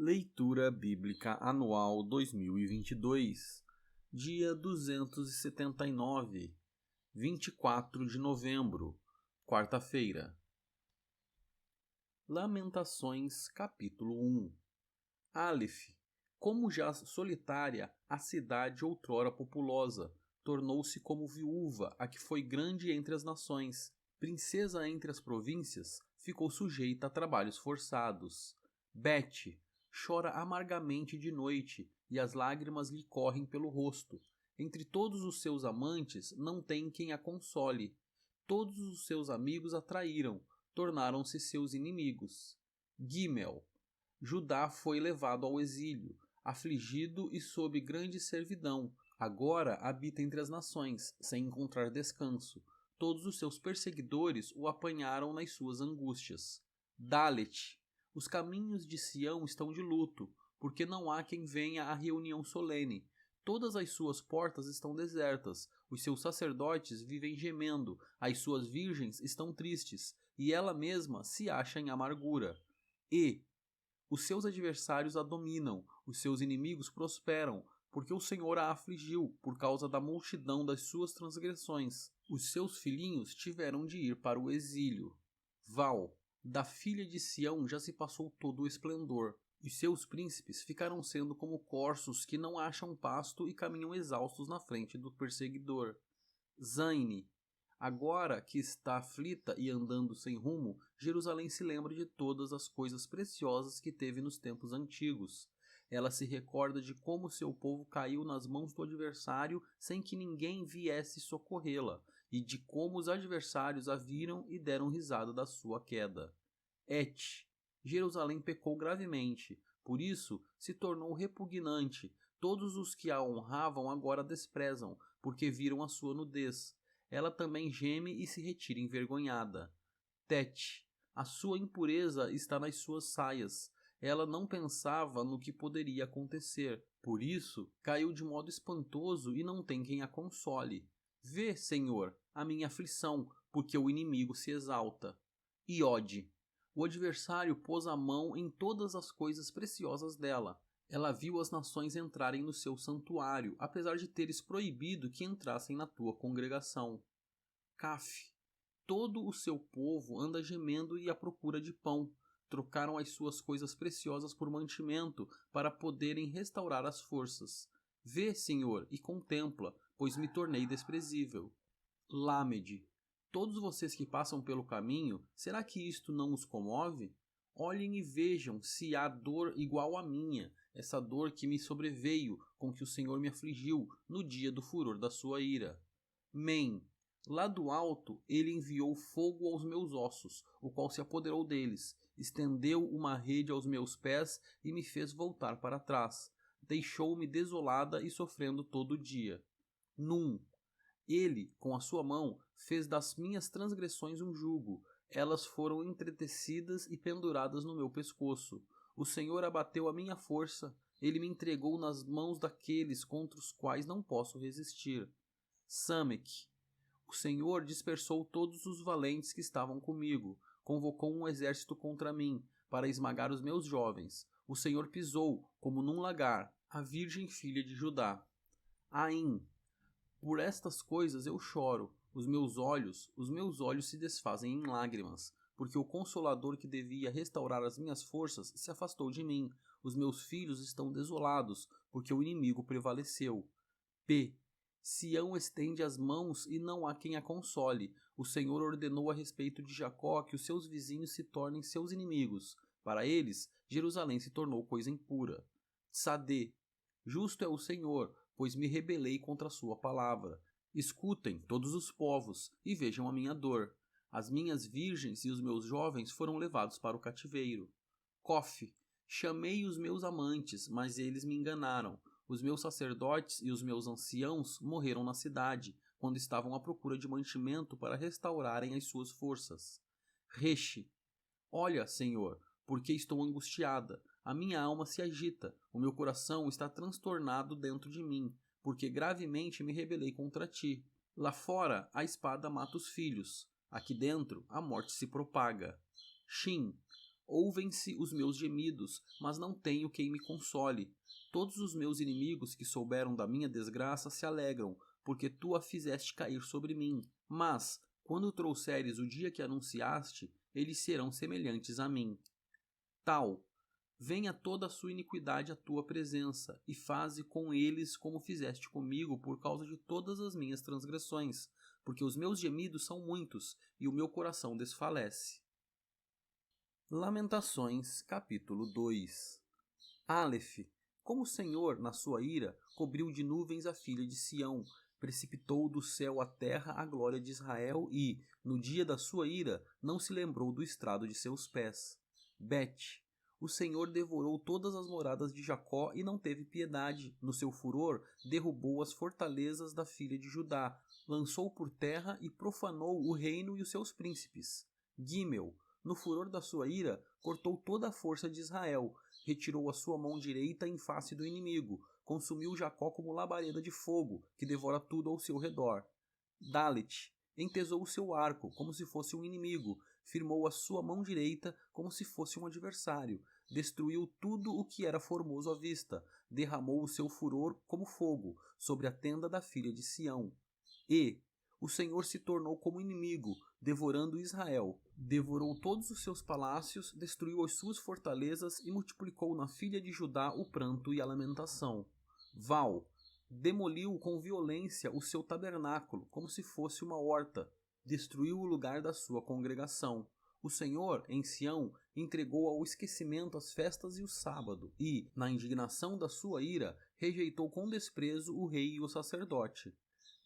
Leitura Bíblica Anual 2022, dia 279, 24 de novembro, quarta-feira. Lamentações, capítulo 1. Aleph. Como já solitária, a cidade outrora populosa, tornou-se como viúva a que foi grande entre as nações. Princesa entre as províncias, ficou sujeita a trabalhos forçados. Bet chora amargamente de noite, e as lágrimas lhe correm pelo rosto. Entre todos os seus amantes não tem quem a console. Todos os seus amigos a traíram, tornaram-se seus inimigos. Gimel. Judá foi levado ao exílio, afligido e sob grande servidão. Agora habita entre as nações, sem encontrar descanso. Todos os seus perseguidores o apanharam nas suas angústias. Dalet. Os caminhos de Sião estão de luto, porque não há quem venha à reunião solene. Todas as suas portas estão desertas, os seus sacerdotes vivem gemendo, as suas virgens estão tristes, e ela mesma se acha em amargura. Os seus adversários a dominam, os seus inimigos prosperam, porque o Senhor a afligiu por causa da multidão das suas transgressões. Os seus filhinhos tiveram de ir para o exílio. Val. Da filha de Sião já se passou todo o esplendor. Os seus príncipes ficaram sendo como corços que não acham pasto e caminham exaustos na frente do perseguidor. Zaine. Agora que está aflita e andando sem rumo, Jerusalém se lembra de todas as coisas preciosas que teve nos tempos antigos. Ela se recorda de como seu povo caiu nas mãos do adversário sem que ninguém viesse socorrê-la, e de como os adversários a viram e deram risada da sua queda. Jerusalém pecou gravemente, por isso se tornou repugnante. Todos os que a honravam agora a desprezam, porque viram a sua nudez. Ela também geme e se retira envergonhada. A sua impureza está nas suas saias. Ela não pensava no que poderia acontecer. Por isso, caiu de modo espantoso e não tem quem a console. Vê, Senhor, a minha aflição, porque o inimigo se exalta. Iode. O adversário pôs a mão em todas as coisas preciosas dela. Ela viu as nações entrarem no seu santuário, apesar de teres proibido que entrassem na tua congregação. Caf. Todo o seu povo anda gemendo e à procura de pão. Trocaram as suas coisas preciosas por mantimento, para poderem restaurar as forças. Vê, Senhor, e contempla, pois me tornei desprezível. Lamed. Todos vocês que passam pelo caminho, será que isto não os comove? Olhem e vejam se há dor igual à minha, essa dor que me sobreveio, com que o Senhor me afligiu no dia do furor da sua ira. Men. Lá do alto ele enviou fogo aos meus ossos, o qual se apoderou deles, estendeu uma rede aos meus pés e me fez voltar para trás. Deixou-me desolada e sofrendo todo o dia. Num. Ele, com a sua mão, fez das minhas transgressões um jugo. Elas foram entretecidas e penduradas no meu pescoço. O Senhor abateu a minha força. Ele me entregou nas mãos daqueles contra os quais não posso resistir. Samek. O Senhor dispersou todos os valentes que estavam comigo. Convocou um exército contra mim, para esmagar os meus jovens. O Senhor pisou, como num lagar, a virgem filha de Judá. Aim. Por estas coisas eu choro, os meus olhos se desfazem em lágrimas, porque o Consolador que devia restaurar as minhas forças se afastou de mim. Os meus filhos estão desolados, porque o inimigo prevaleceu. Sião estende as mãos e não há quem a console. O Senhor ordenou a respeito de Jacó que os seus vizinhos se tornem seus inimigos. Para eles, Jerusalém se tornou coisa impura. Tsadê. Justo é o Senhor, pois me rebelei contra a sua palavra. Escutem, todos os povos, e vejam a minha dor. As minhas virgens e os meus jovens foram levados para o cativeiro. Cof. Chamei os meus amantes, mas eles me enganaram. Os meus sacerdotes e os meus anciãos morreram na cidade, quando estavam à procura de mantimento para restaurarem as suas forças. Reche. Olha, Senhor, porque estou angustiada. A minha alma se agita, o meu coração está transtornado dentro de mim, porque gravemente me rebelei contra ti. Lá fora a espada mata os filhos, aqui dentro a morte se propaga. Shin. Ouvem-se os meus gemidos, mas não tenho quem me console. Todos os meus inimigos que souberam da minha desgraça se alegram, porque tu a fizeste cair sobre mim. Mas, quando trouxeres o dia que anunciaste, eles serão semelhantes a mim. Tal, venha toda a sua iniquidade à tua presença, e faze com eles como fizeste comigo por causa de todas as minhas transgressões, porque os meus gemidos são muitos, e o meu coração desfalece. Lamentações, capítulo 2. Aleph. Como o Senhor, na sua ira, cobriu de nuvens a filha de Sião, precipitou do céu à terra a glória de Israel e, no dia da sua ira, não se lembrou do estrado de seus pés. Bet. O Senhor devorou todas as moradas de Jacó e não teve piedade. No seu furor, derrubou as fortalezas da filha de Judá, lançou por terra e profanou o reino e os seus príncipes. Gimel. No furor da sua ira, cortou toda a força de Israel, retirou a sua mão direita em face do inimigo, consumiu Jacó como labareda de fogo, que devora tudo ao seu redor. Dalet. Entesou o seu arco, como se fosse um inimigo, firmou a sua mão direita como se fosse um adversário, destruiu tudo o que era formoso à vista, derramou o seu furor como fogo sobre a tenda da filha de Sião. E o Senhor se tornou como inimigo, devorando Israel. Devorou todos os seus palácios, destruiu as suas fortalezas e multiplicou na filha de Judá o pranto e a lamentação. Val. Demoliu com violência o seu tabernáculo, como se fosse uma horta. Destruiu o lugar da sua congregação. O Senhor, em Sião, entregou ao esquecimento as festas e o sábado, e, na indignação da sua ira, rejeitou com desprezo o rei e o sacerdote.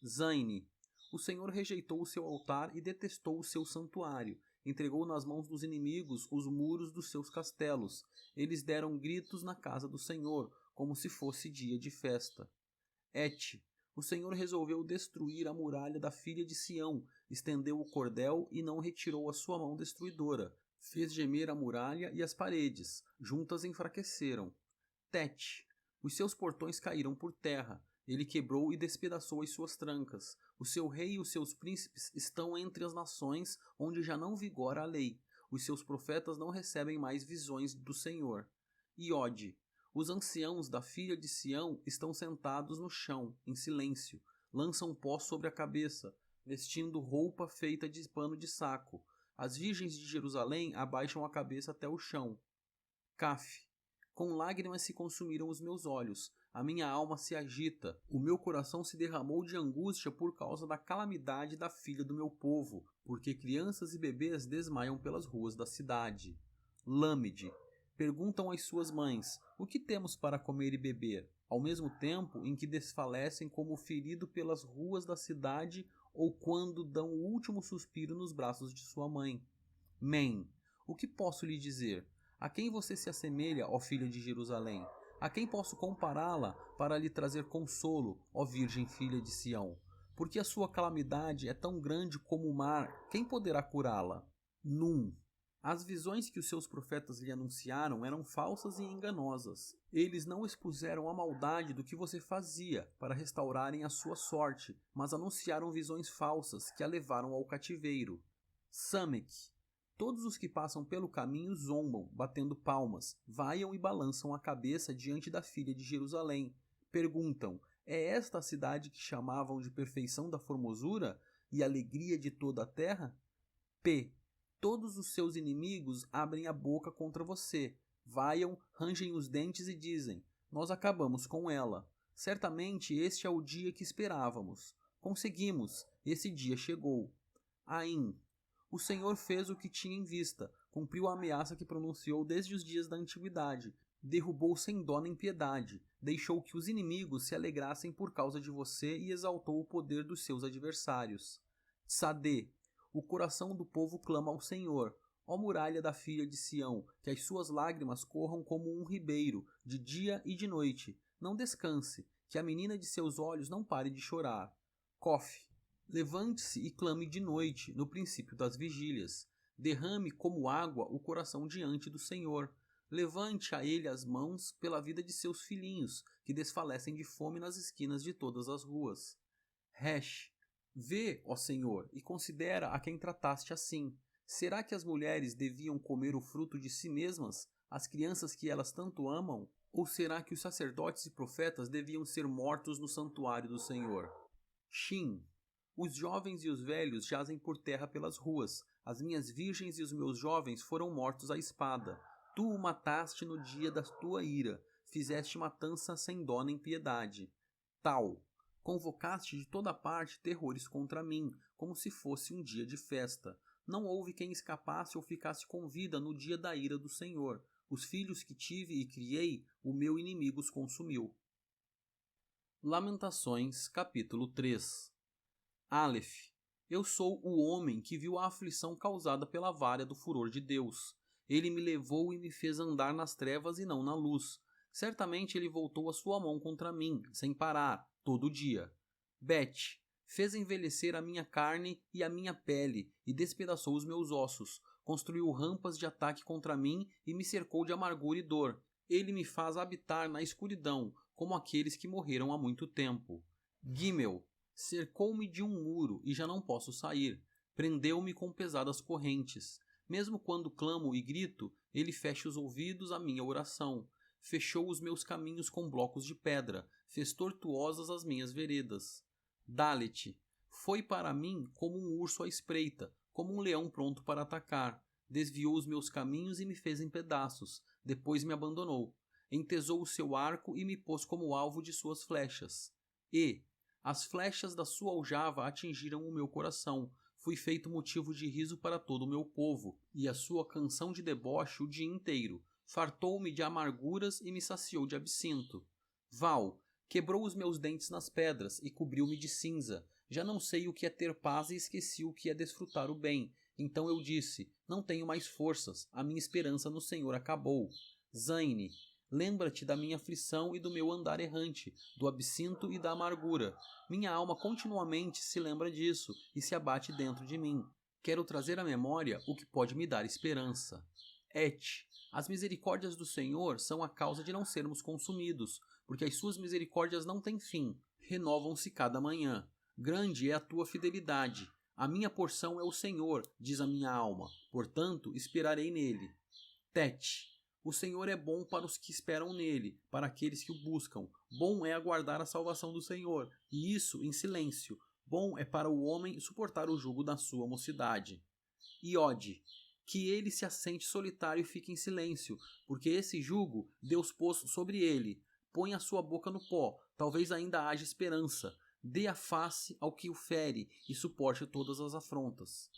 Zaine. O Senhor rejeitou o seu altar e detestou o seu santuário. Entregou nas mãos dos inimigos os muros dos seus castelos. Eles deram gritos na casa do Senhor, como se fosse dia de festa. Et. O Senhor resolveu destruir a muralha da filha de Sião, estendeu o cordel e não retirou a sua mão destruidora. Fez gemer a muralha e as paredes, juntas enfraqueceram. Tete. Os seus portões caíram por terra. Ele quebrou e despedaçou as suas trancas. O seu rei e os seus príncipes estão entre as nações onde já não vigora a lei. Os seus profetas não recebem mais visões do Senhor. Iode. Os anciãos da filha de Sião estão sentados no chão, em silêncio. Lançam pó sobre a cabeça, vestindo roupa feita de pano de saco. As virgens de Jerusalém abaixam a cabeça até o chão. Caf. Com lágrimas se consumiram os meus olhos. A minha alma se agita, o meu coração se derramou de angústia por causa da calamidade da filha do meu povo, porque crianças e bebês desmaiam pelas ruas da cidade. Lâmede. Perguntam às suas mães, o que temos para comer e beber? Ao mesmo tempo em que desfalecem como ferido pelas ruas da cidade ou quando dão o último suspiro nos braços de sua mãe. Men. O que posso lhe dizer? A quem você se assemelha, ó filha de Jerusalém? A quem posso compará-la para lhe trazer consolo, ó Virgem filha de Sião? Porque a sua calamidade é tão grande como o mar, quem poderá curá-la? Num. As visões que os seus profetas lhe anunciaram eram falsas e enganosas. Eles não expuseram a maldade do que você fazia para restaurarem a sua sorte, mas anunciaram visões falsas que a levaram ao cativeiro. Samek. Todos os que passam pelo caminho zombam, batendo palmas, vaiam e balançam a cabeça diante da filha de Jerusalém. Perguntam, é esta a cidade que chamavam de perfeição da formosura e alegria de toda a terra? P. Todos os seus inimigos abrem a boca contra você, vaiam, rangem os dentes e dizem, nós acabamos com ela. Certamente este é o dia que esperávamos. Conseguimos, esse dia chegou. Ain. O Senhor fez o que tinha em vista, cumpriu a ameaça que pronunciou desde os dias da antiguidade, derrubou sem dó nem piedade, deixou que os inimigos se alegrassem por causa de você e exaltou o poder dos seus adversários. Tsadê. O coração do povo clama ao Senhor. Ó muralha da filha de Sião, que as suas lágrimas corram como um ribeiro, de dia e de noite. Não descanse, que a menina de seus olhos não pare de chorar. Cof. Levante-se e clame de noite, no princípio das vigílias. Derrame como água o coração diante do Senhor. Levante a ele as mãos pela vida de seus filhinhos, que desfalecem de fome nas esquinas de todas as ruas. Resh. Vê, ó Senhor, e considera a quem trataste assim. Será que as mulheres deviam comer o fruto de si mesmas, as crianças que elas tanto amam? Ou será que os sacerdotes e profetas deviam ser mortos no santuário do Senhor? Shin. Os jovens e os velhos jazem por terra pelas ruas. As minhas virgens e os meus jovens foram mortos à espada. Tu o mataste no dia da tua ira. Fizeste matança sem dó nem piedade. Tal. Convocaste de toda parte terrores contra mim, como se fosse um dia de festa. Não houve quem escapasse ou ficasse com vida no dia da ira do Senhor. Os filhos que tive e criei, o meu inimigo os consumiu. Lamentações, capítulo 3. Aleph. Eu sou o homem que viu a aflição causada pela vara do furor de Deus. Ele me levou e me fez andar nas trevas e não na luz. Certamente ele voltou a sua mão contra mim, sem parar, todo dia. Bet. Fez envelhecer a minha carne e a minha pele, e despedaçou os meus ossos. Construiu rampas de ataque contra mim e me cercou de amargura e dor. Ele me faz habitar na escuridão, como aqueles que morreram há muito tempo. Gimel. Cercou-me de um muro e já não posso sair. Prendeu-me com pesadas correntes. Mesmo quando clamo e grito, ele fecha os ouvidos à minha oração. Fechou os meus caminhos com blocos de pedra, fez tortuosas as minhas veredas. Dalet. Foi para mim como um urso à espreita, como um leão pronto para atacar. Desviou os meus caminhos e me fez em pedaços. Depois me abandonou. Entesou o seu arco e me pôs como alvo de suas flechas. As flechas da sua aljava atingiram o meu coração. Fui feito motivo de riso para todo o meu povo, e a sua canção de deboche o dia inteiro. Fartou-me de amarguras e me saciou de absinto. Val. Quebrou os meus dentes nas pedras e cobriu-me de cinza. Já não sei o que é ter paz e esqueci o que é desfrutar o bem. Então eu disse, não tenho mais forças, a minha esperança no Senhor acabou. Zaine. Lembra-te da minha aflição e do meu andar errante, do absinto e da amargura. Minha alma continuamente se lembra disso e se abate dentro de mim. Quero trazer à memória o que pode me dar esperança. Et. As misericórdias do Senhor são a causa de não sermos consumidos, porque as suas misericórdias não têm fim, renovam-se cada manhã. Grande é a tua fidelidade. A minha porção é o Senhor, diz a minha alma, portanto esperarei nele. Tet. O Senhor é bom para os que esperam nele, para aqueles que o buscam. Bom é aguardar a salvação do Senhor, e isso em silêncio. Bom é para o homem suportar o jugo da sua mocidade. Iode. Que ele se assente solitário e fique em silêncio, porque esse jugo Deus pôs sobre ele. Põe a sua boca no pó, talvez ainda haja esperança. Dê a face ao que o fere e suporte todas as afrontas.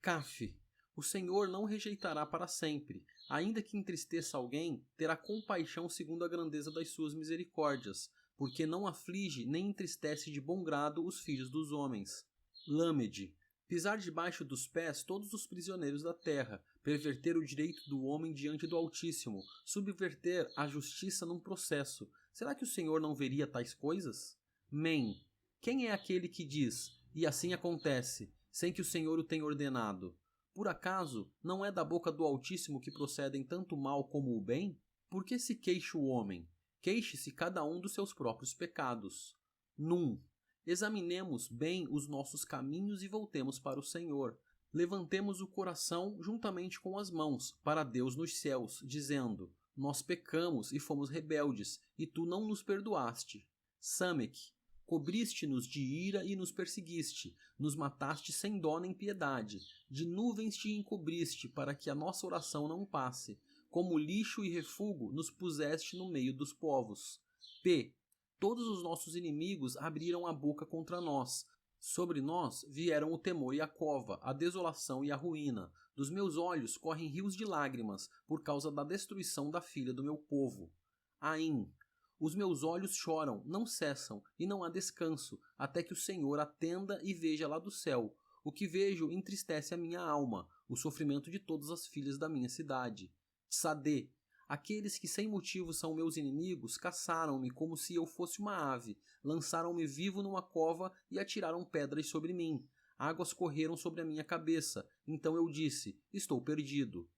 Caf. O Senhor não rejeitará para sempre. Ainda que entristeça alguém, terá compaixão segundo a grandeza das suas misericórdias, porque não aflige nem entristece de bom grado os filhos dos homens. Lamed. Pisar debaixo dos pés todos os prisioneiros da terra, perverter o direito do homem diante do Altíssimo, subverter a justiça num processo. Será que o Senhor não veria tais coisas? Men. Quem é aquele que diz, e assim acontece, sem que o Senhor o tenha ordenado? Por acaso, não é da boca do Altíssimo que procedem tanto o mal como o bem? Por que se queixa o homem? Queixe-se cada um dos seus próprios pecados. Num. Examinemos bem os nossos caminhos e voltemos para o Senhor. Levantemos o coração juntamente com as mãos para Deus nos céus, dizendo, nós pecamos e fomos rebeldes, e tu não nos perdoaste. Samek. Cobriste-nos de ira e nos perseguiste, nos mataste sem dó nem piedade. De nuvens te encobriste para que a nossa oração não passe. Como lixo e refúgio nos puseste no meio dos povos. P. Todos os nossos inimigos abriram a boca contra nós. Sobre nós vieram o temor e a cova, a desolação e a ruína. Dos meus olhos correm rios de lágrimas por causa da destruição da filha do meu povo. Aim. Os meus olhos choram, não cessam, e não há descanso, até que o Senhor atenda e veja lá do céu. O que vejo entristece a minha alma, o sofrimento de todas as filhas da minha cidade. Tsadê. Aqueles que sem motivo são meus inimigos caçaram-me como se eu fosse uma ave, lançaram-me vivo numa cova e atiraram pedras sobre mim. Águas correram sobre a minha cabeça, então eu disse, estou perdido.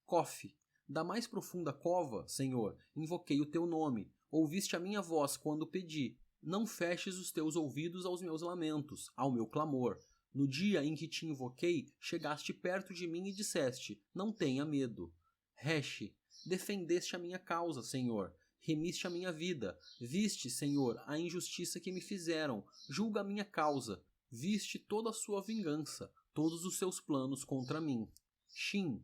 Cof. Da mais profunda cova, Senhor, invoquei o teu nome. Ouviste a minha voz quando pedi. Não feches os teus ouvidos aos meus lamentos, ao meu clamor. No dia em que te invoquei, chegaste perto de mim e disseste, não tenha medo. Resh, defendeste a minha causa, Senhor. Remiste a minha vida. Viste, Senhor, a injustiça que me fizeram. Julga a minha causa. Viste toda a sua vingança, todos os seus planos contra mim. Shin,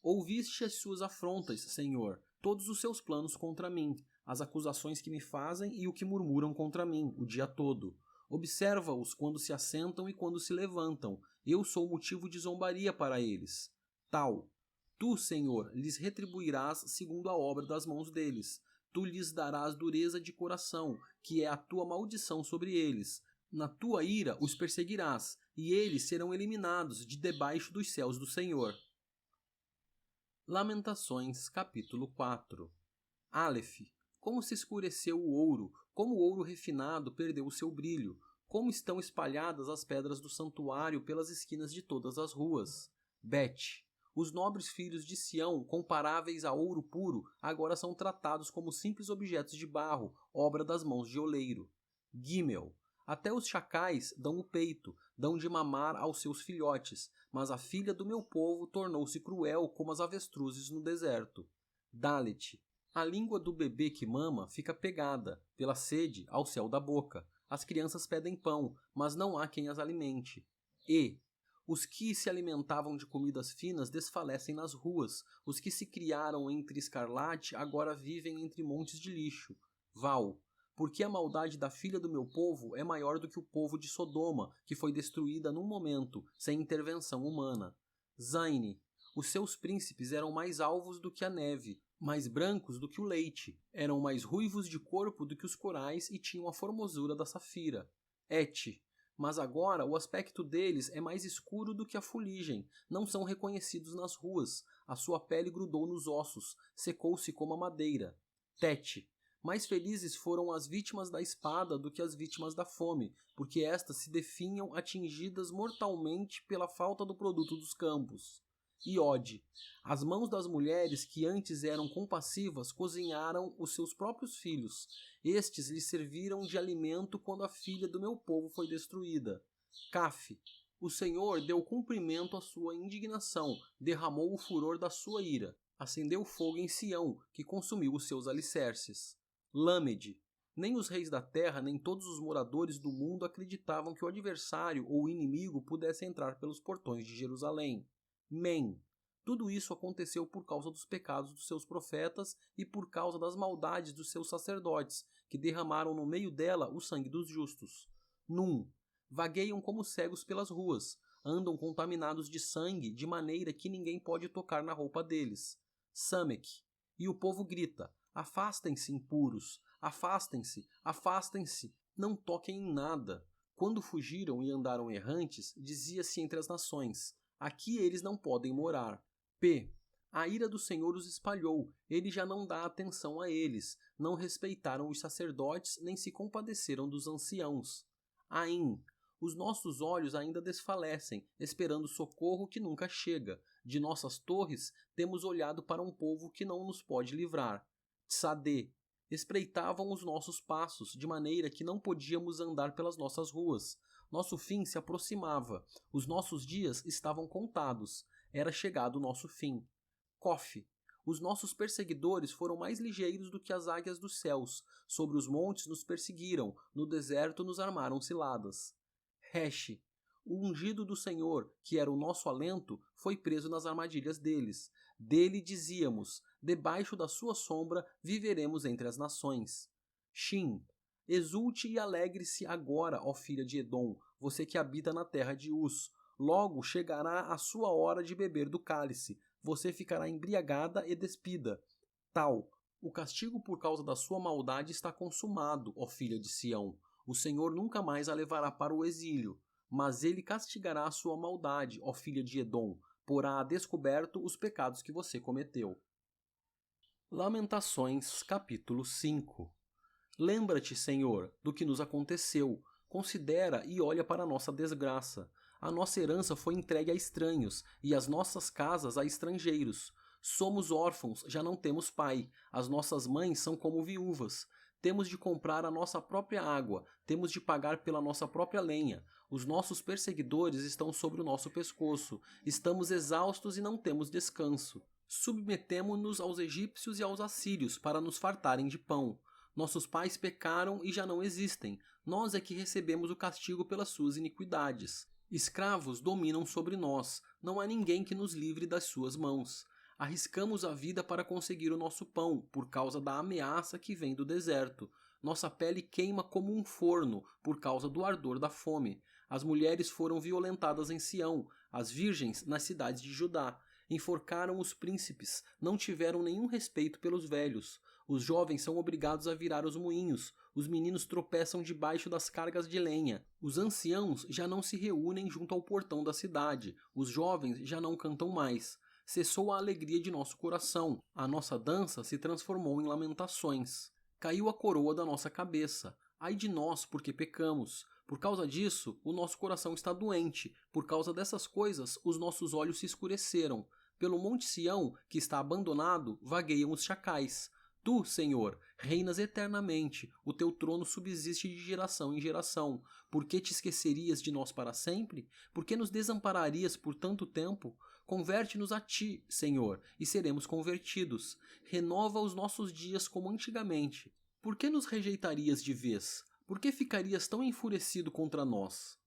ouviste as suas afrontas, Senhor, todos os seus planos contra mim, as acusações que me fazem e o que murmuram contra mim o dia todo. Observa-os quando se assentam e quando se levantam. Eu sou motivo de zombaria para eles. Tal. Tu, Senhor, lhes retribuirás segundo a obra das mãos deles. Tu lhes darás dureza de coração, que é a tua maldição sobre eles. Na tua ira os perseguirás, e eles serão eliminados de debaixo dos céus do Senhor. Lamentações, capítulo 4. Aleph. Como se escureceu o ouro, como o ouro refinado perdeu o seu brilho, como estão espalhadas as pedras do santuário pelas esquinas de todas as ruas. Bet. Os nobres filhos de Sião, comparáveis a ouro puro, agora são tratados como simples objetos de barro, obra das mãos de oleiro. Gimel. Até os chacais dão o peito, dão de mamar aos seus filhotes, mas a filha do meu povo tornou-se cruel como as avestruzes no deserto. Dalet. A língua do bebê que mama fica pegada, pela sede, ao céu da boca. As crianças pedem pão, mas não há quem as alimente. E. Os que se alimentavam de comidas finas desfalecem nas ruas. Os que se criaram entre escarlate agora vivem entre montes de lixo. Val. Porque a maldade da filha do meu povo é maior do que o povo de Sodoma, que foi destruída num momento, sem intervenção humana. Zaine. Os seus príncipes eram mais alvos do que a neve, mais brancos do que o leite, eram mais ruivos de corpo do que os corais e tinham a formosura da safira. Et. Mas agora o aspecto deles é mais escuro do que a fuligem, não são reconhecidos nas ruas, a sua pele grudou nos ossos, secou-se como a madeira. Tet. Mais felizes foram as vítimas da espada do que as vítimas da fome, porque estas se definham atingidas mortalmente pela falta do produto dos campos. Iode. As mãos das mulheres que antes eram compassivas cozinharam os seus próprios filhos. Estes lhes serviram de alimento quando a filha do meu povo foi destruída. Caf. O Senhor deu cumprimento à sua indignação, derramou o furor da sua ira, acendeu fogo em Sião, que consumiu os seus alicerces. Lamed. Nem os reis da terra, nem todos os moradores do mundo acreditavam que o adversário ou o inimigo pudesse entrar pelos portões de Jerusalém. Men. Tudo isso aconteceu por causa dos pecados dos seus profetas e por causa das maldades dos seus sacerdotes, que derramaram no meio dela o sangue dos justos. Num. Vagueiam como cegos pelas ruas, andam contaminados de sangue, de maneira que ninguém pode tocar na roupa deles. Samek. E o povo grita, afastem-se, impuros, afastem-se, afastem-se, não toquem em nada. Quando fugiram e andaram errantes, dizia-se entre as nações, aqui eles não podem morar. P. A ira do Senhor os espalhou, ele já não dá atenção a eles, não respeitaram os sacerdotes, nem se compadeceram dos anciãos. Ain. Os nossos olhos ainda desfalecem, esperando socorro que nunca chega. De nossas torres, temos olhado para um povo que não nos pode livrar. Tsadê. Espreitavam os nossos passos, de maneira que não podíamos andar pelas nossas ruas. Nosso fim se aproximava, os nossos dias estavam contados, era chegado o nosso fim. Cof. Os nossos perseguidores foram mais ligeiros do que as águias dos céus, sobre os montes nos perseguiram, no deserto nos armaram ciladas. Resh. O ungido do Senhor, que era o nosso alento, foi preso nas armadilhas deles. Dele dizíamos, debaixo da sua sombra viveremos entre as nações. Shin. Exulte e alegre-se agora, ó filha de Edom, você que habita na terra de Uz. Logo chegará a sua hora de beber do cálice, você ficará embriagada e despida. Tal. O castigo por causa da sua maldade está consumado, ó filha de Sião. O Senhor nunca mais a levará para o exílio, mas ele castigará a sua maldade, ó filha de Edom, porá a descoberto os pecados que você cometeu. Lamentações, capítulo 5. Lembra-te, Senhor, do que nos aconteceu. Considera e olha para a nossa desgraça. A nossa herança foi entregue a estranhos, e as nossas casas a estrangeiros. Somos órfãos, já não temos pai. As nossas mães são como viúvas. Temos de comprar a nossa própria água, temos de pagar pela nossa própria lenha. Os nossos perseguidores estão sobre o nosso pescoço. Estamos exaustos e não temos descanso. Submetemo-nos aos egípcios e aos assírios para nos fartarem de pão. Nossos pais pecaram e já não existem. Nós é que recebemos o castigo pelas suas iniquidades. Escravos dominam sobre nós. Não há ninguém que nos livre das suas mãos. Arriscamos a vida para conseguir o nosso pão, por causa da ameaça que vem do deserto. Nossa pele queima como um forno, por causa do ardor da fome. As mulheres foram violentadas em Sião, as virgens nas cidades de Judá. Enforcaram os príncipes, não tiveram nenhum respeito pelos velhos. Os jovens são obrigados a virar os moinhos, os meninos tropeçam debaixo das cargas de lenha. Os anciãos já não se reúnem junto ao portão da cidade, os jovens já não cantam mais. Cessou a alegria de nosso coração, a nossa dança se transformou em lamentações. Caiu a coroa da nossa cabeça. Ai de nós, porque pecamos. Por causa disso, o nosso coração está doente. Por causa dessas coisas, os nossos olhos se escureceram. Pelo monte Sião, que está abandonado, vagueiam os chacais. Tu, Senhor, reinas eternamente, o teu trono subsiste de geração em geração. Por que te esquecerias de nós para sempre? Por que nos desampararias por tanto tempo? Converte-nos a ti, Senhor, e seremos convertidos. Renova os nossos dias como antigamente. Por que nos rejeitarias de vez? Por que ficarias tão enfurecido contra nós?